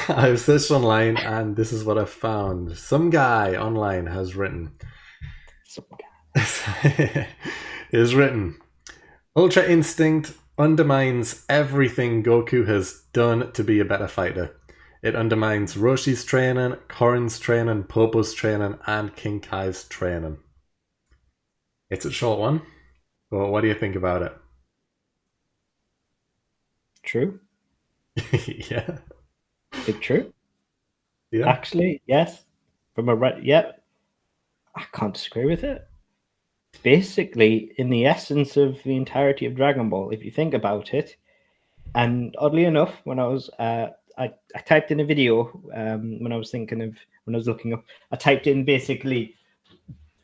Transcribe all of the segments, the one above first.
I've searched online and this is what I've found. Some guy online has written, Some guy. is written, Ultra Instinct undermines everything Goku has done to be a better fighter. It undermines Roshi's training, Korin's training, Popo's training, and King Kai's training. It's a short one, but what do you think about True. it? Yeah. Big true. Yeah. Actually, yes. From a right, yep. I can't disagree with it. Basically, in the essence of the entirety of Dragon Ball, if you think about it, and oddly enough, when I typed in a video when I was thinking of when I was looking up, I typed in basically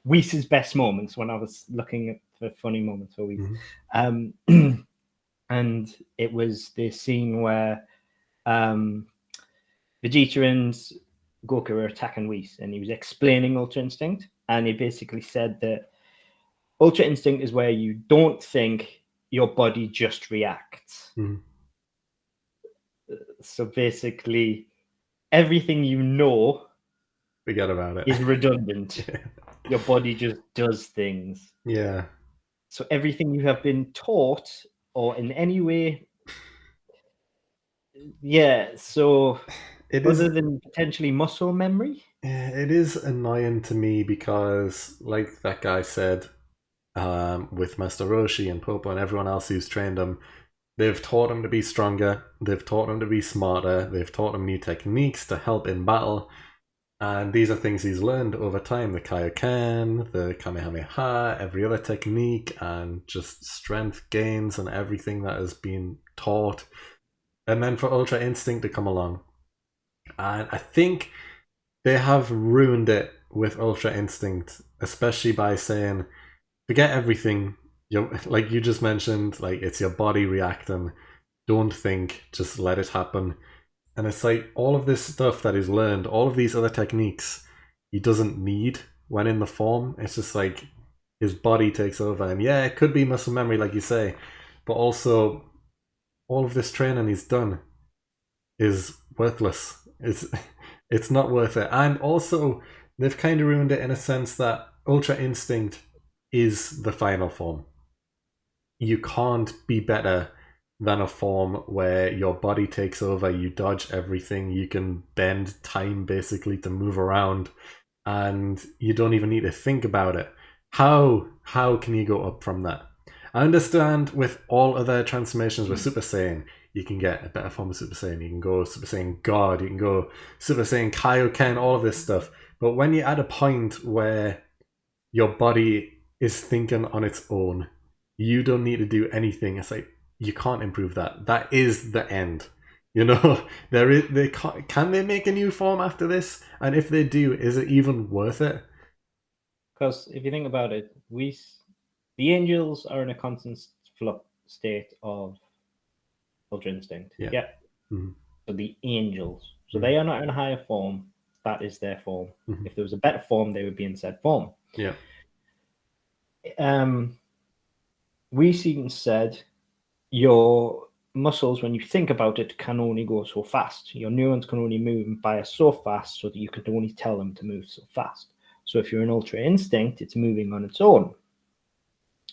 Whis' best moments when I was looking at for funny moments for Whis. Mhm. Um, and it was the scene where um, Vegeta and Goku were attacking Whis, and he was explaining Ultra Instinct, and he basically said that Ultra Instinct is where you don't think, your body just reacts. Mhm. So basically, everything you know Forget about it. is redundant. Yeah. Your body just does things. Yeah. So everything you have been taught or in any way, yeah. So It is. other than potentially muscle memory, It is annoying to me because, like that guy said, with Master Roshi and Popo and everyone else who's trained him, they've taught him to be stronger. They've taught him to be smarter. They've taught him new techniques to help in battle. And these are things he's learned over time: the Kaioken, the Kamehameha, every other technique, and just strength gains and everything that has been taught. And then for Ultra Instinct to come along. And I think they have ruined it with Ultra Instinct, especially by saying, forget everything. Like you just mentioned, like it's your body reacting. Don't think, just let it happen. And it's like all of this stuff that he's learned, all of these other techniques, he doesn't need when in the form. It's just like his body takes over. And yeah, it could be muscle memory, like you say, but also all of this training he's done is worthless. It's not worth it. And also, they've kind of ruined it in a sense that Ultra Instinct is the final form. You can't be better than a form where your body takes over, you dodge everything, you can bend time basically to move around, and you don't even need to think about it. How can you go up from that? I understand with all other transformations with Super Saiyan, you can get a better form of Super Saiyan. You can go Super Saiyan God, you can go Super Saiyan Kaioken, all of this stuff. But when you're at a point where your body is thinking on its own, you don't need to do anything. It's like you can't improve that. That is the end. You know, there is they can they make a new form after this? And if they do, is it even worth it? because if you think about it, the angels are in a constant flux state of Ultra Instinct. Yeah. Yeah. Mm-hmm. So the angels. So Mm-hmm. they are not in a higher form. That is their form. Mm-hmm. If there was a better form, they would be in said form. Yeah. Um, we seen said your muscles, when you think about it, can only go so fast. Your neurons can only move by so fast so that you can only tell them to move so fast. So if you're an Ultra Instinct, it's moving on its own.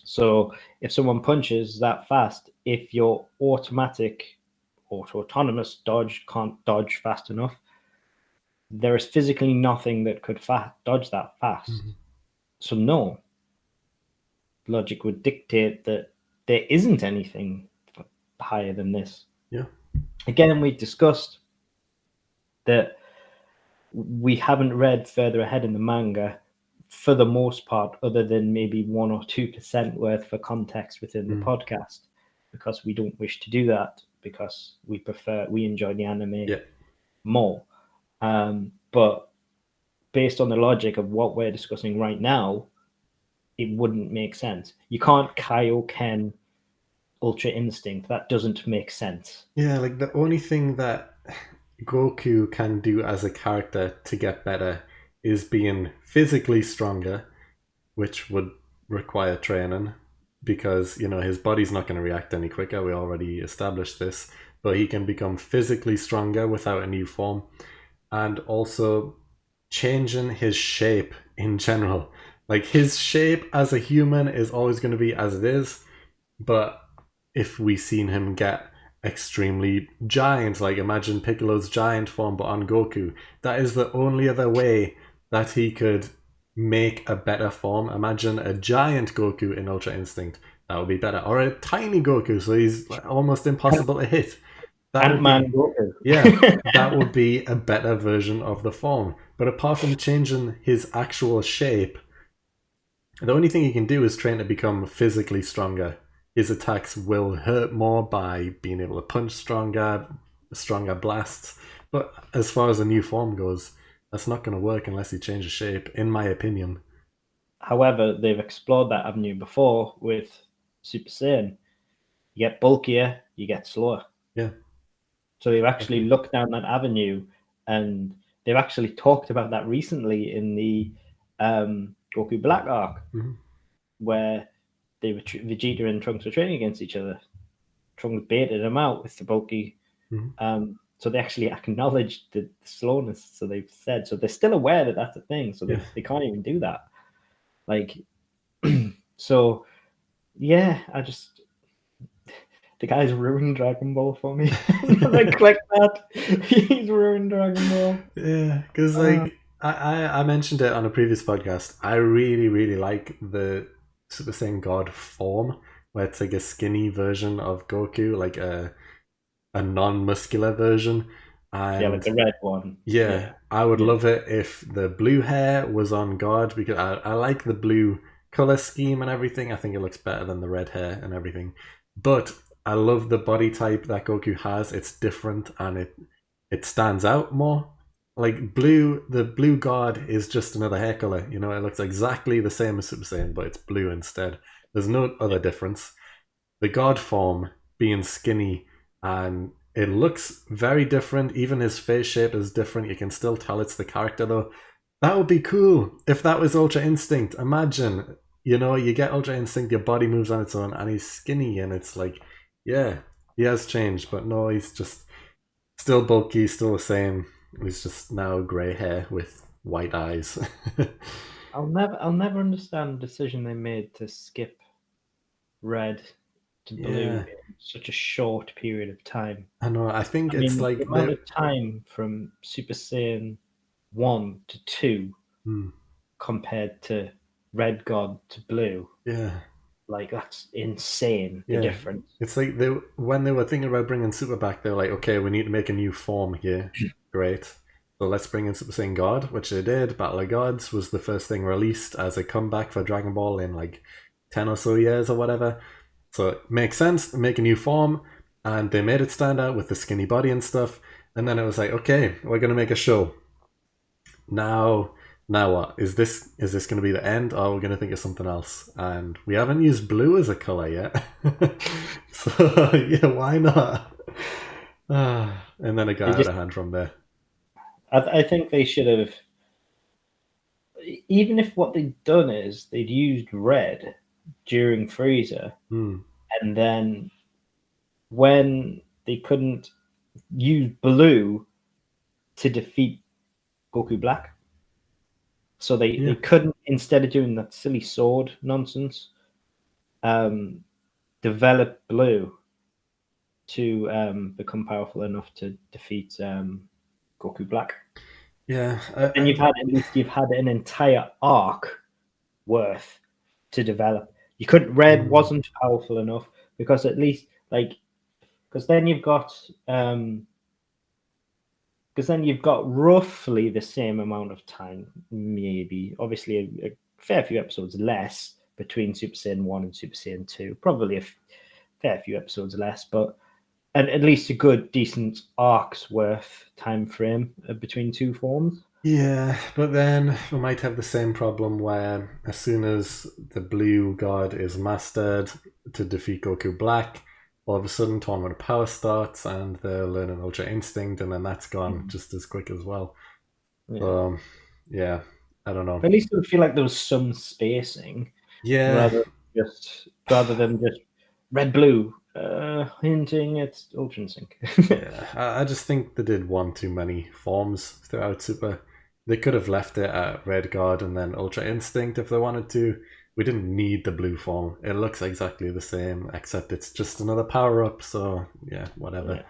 So if someone punches that fast, if your automatic autonomous dodge can't dodge fast enough, there is physically nothing that could dodge that Mm-hmm. fast. So no, logic would dictate that there isn't anything higher than this. Yeah. Again, we discussed that we haven't read further ahead in the manga for the most part, other than maybe 1 or 2% worth for context within the Mm. podcast, because we don't wish to do that because we enjoy the anime Yeah. more. But based on the logic of what we're discussing right now, it wouldn't make sense. You can't Kaioken Ultra Instinct. That doesn't make sense. Yeah, like the only thing that Goku can do as a character to get better is being physically stronger, which would require training, because his body's not going to react any quicker. We already established this, but he can become physically stronger without a new form, and also changing his shape in general. Like his shape as a human is always going to be as it is, but if we seen him get extremely giant, like imagine Piccolo's giant form but on Goku, that is the only other way that he could make a better form. Imagine a giant Goku in Ultra Instinct. That would be better. Or a tiny Goku, so he's like almost impossible to hit. That would Ant-Man be, Goku. yeah, that would be a better version of the form. But apart from changing his actual shape, the only thing he can do is train to become physically stronger. His attacks will hurt more by being able to punch stronger blasts. But as far as a new form goes, that's not going to work unless he changes shape, in my opinion. However, they've explored that avenue before with Super Saiyan. You get bulkier, you get slower. Yeah, So they've actually definitely. looked down that avenue, and they've actually talked about that recently in the Goku Black arc, Mm-hmm. where Vegeta and Trunks were training against each other. Trunks baited him out with the bulky. Mm-hmm. So they actually acknowledged the slowness. So they've said, so they're still aware that that's a thing. So Yeah. they can't even do that. Like, so yeah, the guy's ruined Dragon Ball for me. Like, click that. He's ruined Dragon Ball. Yeah, because Uh, I mentioned it on a previous podcast. I really, really like the Super Saiyan God form, where it's like a skinny version of Goku, like a non-muscular version. yeah, like And the red one. yeah, Yeah, I would yeah, love it if the blue hair was on God, because I like the blue color scheme and everything. I think it looks better than the red hair and everything. But I love the body type that Goku has. It's different and it stands out more. Like the blue God is just another hair color. It looks exactly the same as Super Saiyan, but it's blue instead. There's no other difference. The God form being skinny, and it looks very different. Even his face shape is different. You can still tell it's the character though. That would be cool if that was Ultra Instinct. Imagine, you get Ultra Instinct, your body moves on its own, and he's skinny, and it's like, yeah, he has changed, but no, he's just still bulky, still the same. He's just now grey hair with white eyes. I'll never understand the decision they made to skip red to blue Yeah, in such a short period of time. I know. I think I it's mean, the like amount the. of time from Super Saiyan 1 to 2 Hmm, compared to Red God to Blue, yeah. like, that's insane, the Yeah, difference. it's like when they were thinking about bringing Super back, they were like, okay, we need to make a new form here. Great. So let's bring in Super Saiyan God, which they did. Battle of Gods was the first thing released as a comeback for Dragon Ball in like 10 or so years or whatever. So it makes sense to make a new form, and they made it stand out with the skinny body and stuff. And then it was like, okay, we're going to make a show. Now, now what? Is this going to be the end, or are we going to think of something else? And we haven't used blue as a color yet, so yeah, why not? And then it They got out just, of hand from there. I think they should have, even if what they'd done is they'd used red during Freezer, Hmm. and then when they couldn't use blue to defeat Goku Black, so they Yeah, couldn't, instead of doing that silly sword nonsense, um, develop blue to become powerful enough to defeat Goku Black. yeah. Then you've had an entire arc worth to develop. You couldn't Red Hmm. wasn't powerful enough because at least like because then you've got roughly the same amount of time, maybe obviously a fair few episodes less between Super Saiyan 1 and Super Saiyan 2, probably a fair few episodes less, but at least a good decent arc's worth time frame between two forms. Yeah, but then we might have the same problem where as soon as the blue god is mastered to defeat Goku Black, all of a sudden Tournament of Power starts and they're learning Ultra Instinct, and then that's gone Mm. just as quick as well. Yeah. So, yeah, I don't know. But at least it would feel like there was some spacing Yeah, rather than just rather than just red blue, hinting at Ultra Instinct. Yeah, I just think they did one too many forms throughout Super. They could have left it at Red Guard and then Ultra Instinct if they wanted to. We didn't need the blue form. It looks exactly the same, except it's just another power up. So yeah, whatever. Yeah,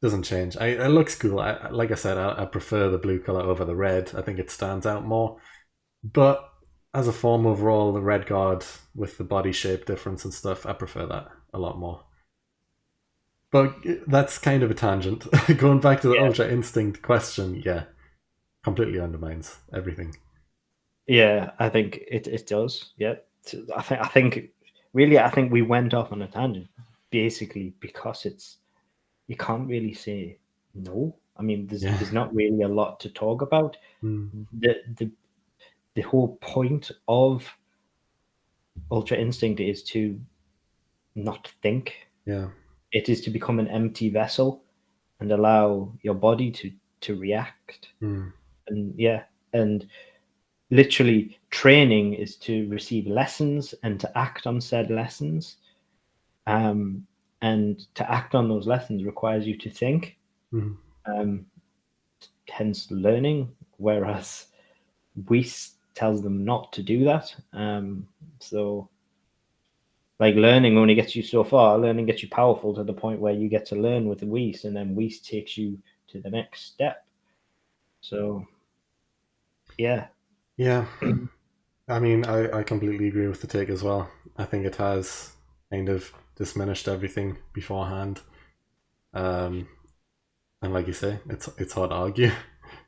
Doesn't change. It looks cool. Like I said, I prefer the blue color over the red. I think it stands out more. But as a form overall, the Red Guard with the body shape difference and stuff, I prefer that a lot more. But that's kind of a tangent. Going back to the yeah, Ultra Instinct question, yeah, completely undermines everything. yeah. I think it does. Yeah, I think really I think we went off on a tangent basically because it's you can't really say no. I mean, Yeah. there's not really a lot to talk about. Mm, The the the whole point of Ultra Instinct is to not think. yeah. It is to become an empty vessel and allow your body to react. Mm, And yeah, and literally training is to receive lessons and to act on said lessons. Um, and to act on those lessons requires you to think. mm. Um, hence learning. Whereas Whis tells them not to do that. So like learning only gets you so far. Learning gets you powerful to the point where you get to learn with Whis, and then Whis takes you to the next step. So yeah, Yeah. I mean, I completely agree with the take as well. I think it has kind of diminished everything beforehand. Um, and like you say, it's hard to argue.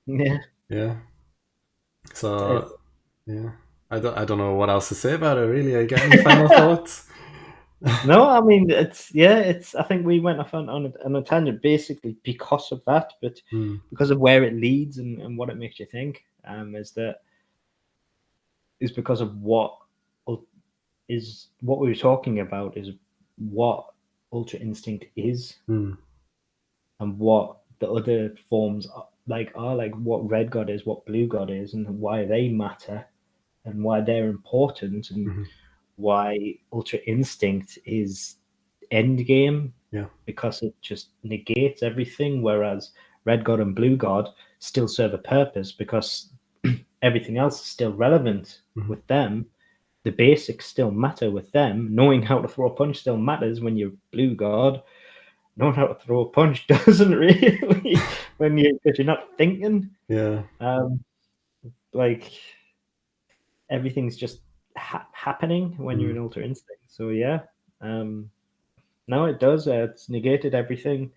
yeah. Yeah. So yeah, I don't know what else to say about it. Really, I get any final thoughts? No, I mean it's yeah, it's. I think we went off on a tangent basically because of that, but Hmm. because of where it leads and what it makes you think. Is because of what is what we were talking about is what Ultra Instinct is Hmm. and what the other forms are like what Red God is, what Blue God is, and why they matter and why they're important and Hmm. why Ultra Instinct is end game Yeah. because it just negates everything, whereas Red God and Blue God still serve a purpose because everything else is still relevant Hmm. with them. The basics still matter with them. Knowing how to throw a punch still matters when you're Blue God. Knowing how to throw a punch doesn't really when you because you're not thinking. Yeah. Um, like everything's just happening when you're Hmm. in Ultra Instinct. So yeah, um, no, it does. It's negated everything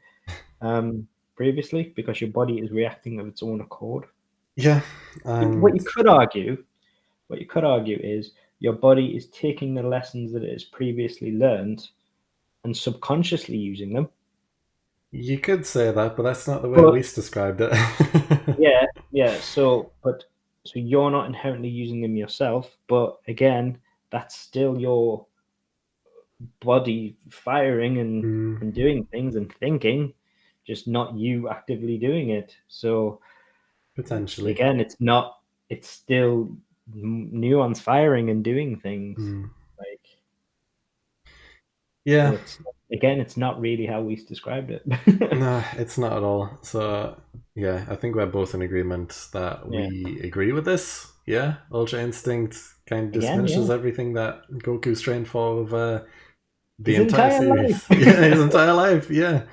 um, previously because your body is reacting of its own accord. Yeah. What And you could argue, what you could argue is your body is taking the lessons that it has previously learned and subconsciously using them. you could say that, but that's not the way But Weiss described it. yeah, yeah. So you're not inherently using them yourself, but again, that's still your body firing Hmm. and doing things and thinking, just not you actively doing it. So Potentially. again, it's not. It's still nuance firing and doing things Hmm. like so. Yeah. It's again, it's not really how we described it. No, it's not at all. So, yeah, I think we're both in agreement that Yeah. we agree with this. Yeah, Ultra Instinct kind of Again, diminishes yeah. everything that Goku's trained for over the His entire entire life. series. Yeah, his entire life. Yeah.